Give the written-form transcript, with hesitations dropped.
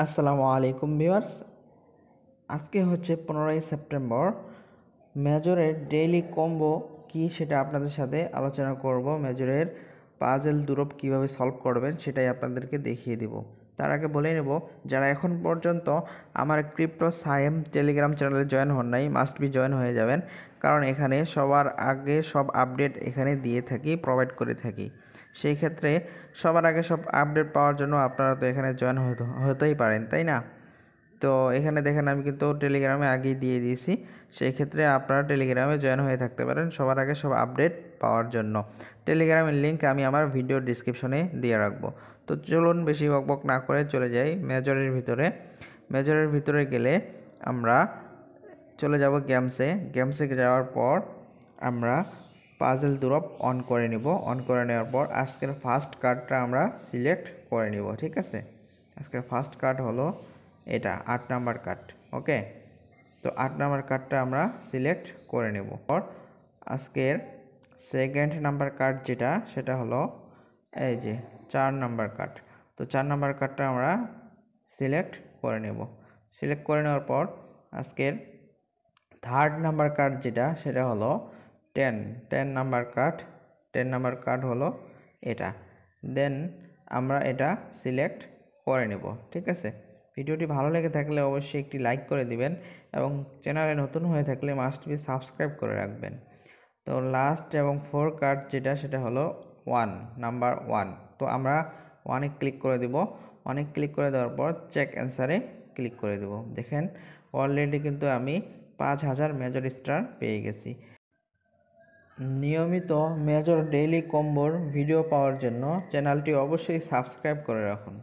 আসসালামু আলাইকুম ভিউয়ার্স। আজকে হচ্ছে 15ই সেপ্টেম্বর। মেজরের ডেইলি কম্বো কি সেটা আপনাদের সাথে আলোচনা করব। মেজরের পাজল ধ্রুব কিভাবে সলভ করবেন সেটাই আপনাদেরকে দেখিয়ে দিব। তার আগে বলে নেব, যারা এখন পর্যন্ত আমার ক্রিপ্টো সায়েম টেলিগ্রাম চ্যানেলে জয়েন হন নাই, মাস্ট বি জয়েন হয়ে যাবেন, কারণ এখানে সবার আগে সব আপডেট এখানে দিয়ে থাকি, প্রোভাইড করে থাকি। সেই ক্ষেত্রে সবার আগে সব আপডেট পাওয়ার জন্য আপনারা তো এখানে জয়েন হতেই পারেন, তাই না? তো এখানে দেখেন আমি কিন্তু টেলিগ্রামে আগেই দিয়ে দিয়েছি। সেই ক্ষেত্রে আপনারা টেলিগ্রামে জয়েন হয়ে থাকতে পারেন সবার আগে সব আপডেট পাওয়ার জন্য। টেলিগ্রামের লিঙ্ক আমি আমার ভিডিও ডিসক্রিপশনে দিয়ে রাখবো। তো চলুন বেশি বকবক না করে চলে যাই মেজরের ভিতরে। মেজরের ভিতরে গেলে আমরা চলে যাব গেমসে যাওয়ার পর আমরা পাজল ধ্রুব অন করে নিব। অন করে নেওয়ার পর আজকের ফার্স্ট কার্ডটা আমরা সিলেক্ট করে নিব, ঠিক আছে? আজকের ফার্স্ট কার্ড হলো এটা 8 নাম্বার কার্ড। ওকে, তো 8 নাম্বার কার্ডটা আমরা সিলেক্ট করে নেব। পর আজকের সেকেন্ড নাম্বার কার্ড যেটা, সেটা হলো এই যে 4 নাম্বার কার্ড। তো 4 নাম্বার কার্ডটা আমরা সিলেক্ট করে নেব। সিলেক্ট করে নেওয়ার পর আজকের থার্ড নাম্বার কার্ড যেটা, সেটা হলো 10 নাম্বার কার্ড। 10 নাম্বার কার্ড হলো এটা। দেন আমরা এটা সিলেক্ট করে নেব, ঠিক আছে? ভিডিওটি ভালো লেগে থাকলে অবশ্যই একটি লাইক করে দিবেন এবং চ্যানেলে নতুন হয়ে থাকলে মাস্ট বি সাবস্ক্রাইব করে রাখবেন। তো লাস্ট এবং 4 কার্ড যেটা, সেটা হলো 1 নাম্বার 1। তো আমরা 1-এ ক্লিক করে দেব। 1-এ ক্লিক করে দেওয়ার পর চেক অ্যান্সারে ক্লিক করে দেব। দেখেন অলরেডি কিন্তু আমি 5000 মেজর স্টার পেয়ে গেছি। নিয়মিত মেজর ডেইলি কম্বোর ভিডিও পাওয়ার জন্য চ্যানেলটি অবশ্যই সাবস্ক্রাইব করে রাখুন।